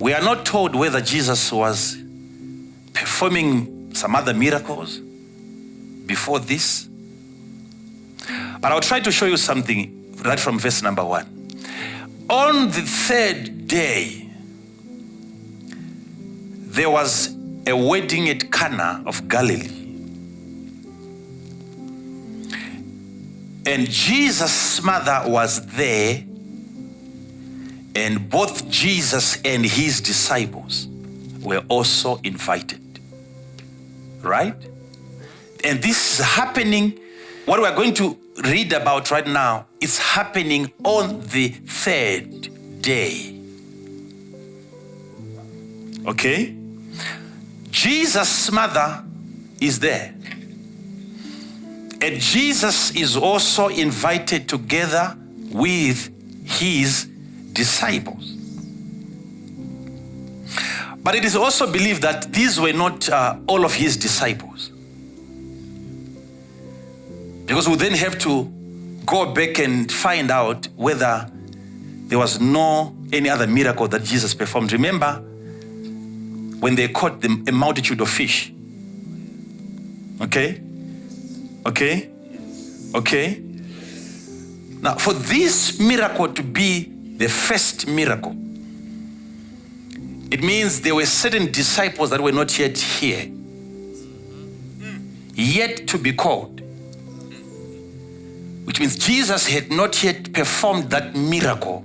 We are not told whether Jesus was performing some other miracles before this. But I'll try to show you something right from verse number 1. On the third day, there was a wedding at Cana of Galilee. And Jesus' mother was there, and both Jesus and his disciples were also invited. Right? And this is happening, what we're going to read about right now, is happening on the third day. Okay? Jesus' mother is there. And Jesus is also invited together with his disciples. But it is also believed that these were not all of his disciples. Because we then have to go back and find out whether there was any other miracle that Jesus performed. Remember when they caught a multitude of fish? Okay? Okay? Okay? Now, for this miracle to be the first miracle, it means there were certain disciples that were not yet here, yet to be called. Which means Jesus had not yet performed that miracle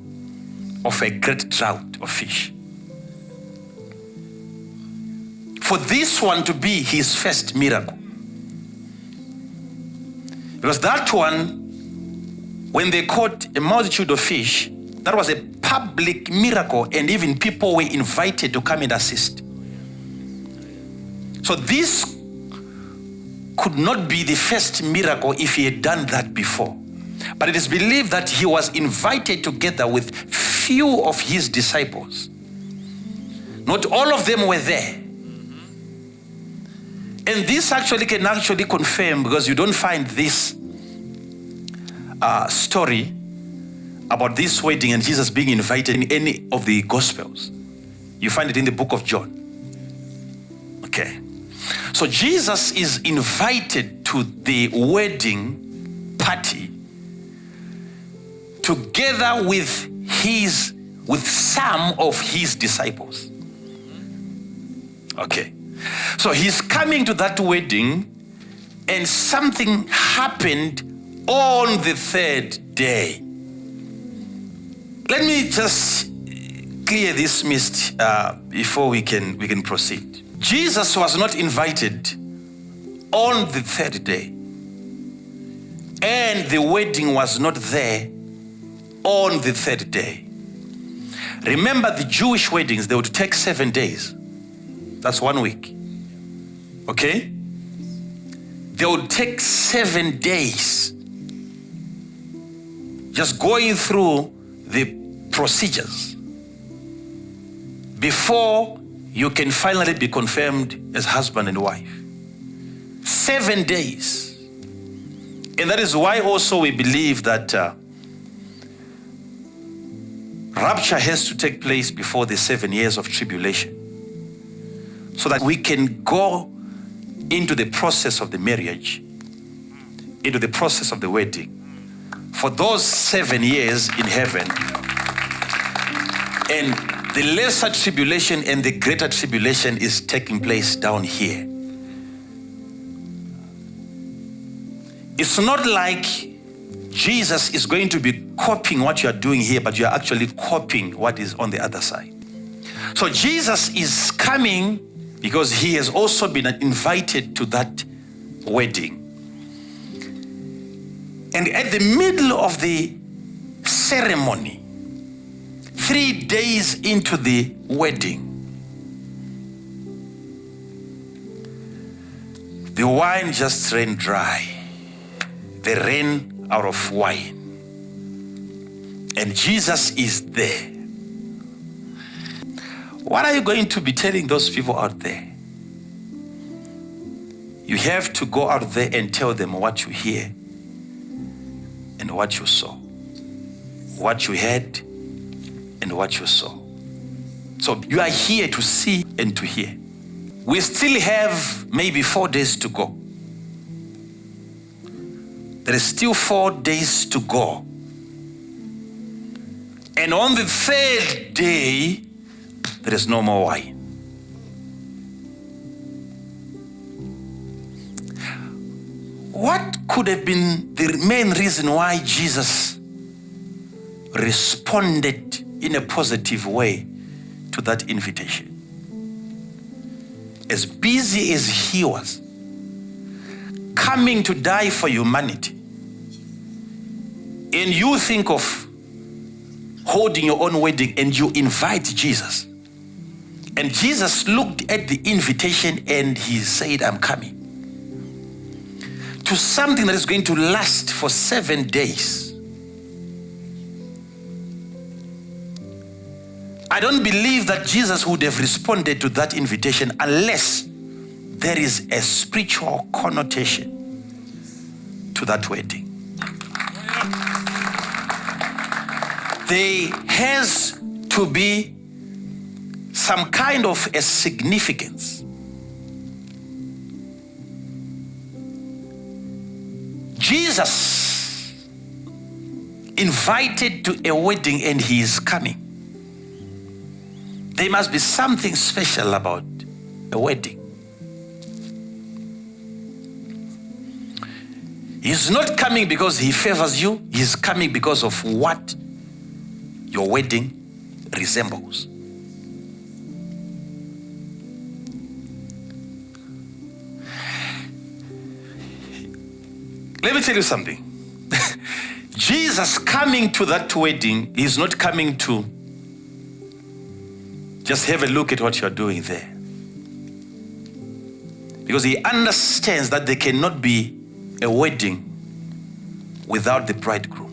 of a great drought of fish. For this one to be his first miracle. Because that one, when they caught a multitude of fish, that was a public miracle, and even people were invited to come and assist. So this could not be the first miracle if he had done that before. But it is believed that he was invited together with few of his disciples. Not all of them were there. And this actually can confirm, because you don't find this story about this wedding and Jesus being invited in any of the Gospels. You find it in the book of John. Okay. So Jesus is invited to the wedding party together with some of his disciples. Okay. So he's coming to that wedding, and something happened on the third day. Let me just clear this mist before we can proceed. Jesus was not invited on the third day, and the wedding was not there on the third day. Remember, the Jewish weddings, they would take 7 days. That's 1 week. Okay? They would take 7 days just going through the procedures before you can finally be confirmed as husband and wife. 7 days. And that is why also we believe that rapture has to take place before the 7 years of tribulation, so that we can go into the process of the marriage, into the process of the wedding, for those 7 years in heaven, and the lesser tribulation and the greater tribulation is taking place down here. It's not like Jesus is going to be copying what you are doing here, but you are actually copying what is on the other side. So Jesus is coming because he has also been invited to that wedding. And at the middle of the ceremony, 3 days into the wedding, the wine just ran dry. They ran out of wine. And Jesus is there. What are you going to be telling those people out there? You have to go out there and tell them what you hear and what you saw. What you heard and what you saw. So you are here to see and to hear. We still have maybe 4 days to go. There is still 4 days to go. And on the 3rd day, there is no more wine. What could have been the main reason why Jesus responded in a positive way to that invitation? As busy as he was, coming to die for humanity, and you think of holding your own wedding and you invite Jesus, and Jesus looked at the invitation and he said, I'm coming to something that is going to last for 7 days. I don't believe that Jesus would have responded to that invitation unless there is a spiritual connotation to that wedding. There has to be some kind of a significance. Jesus invited to a wedding and he is coming. There must be something special about a wedding. He's not coming because he favors you. He's coming because of what your wedding resembles. Let me tell you something. Jesus coming to that wedding is not coming to just have a look at what you're doing there. Because he understands that there cannot be a wedding without the bridegroom.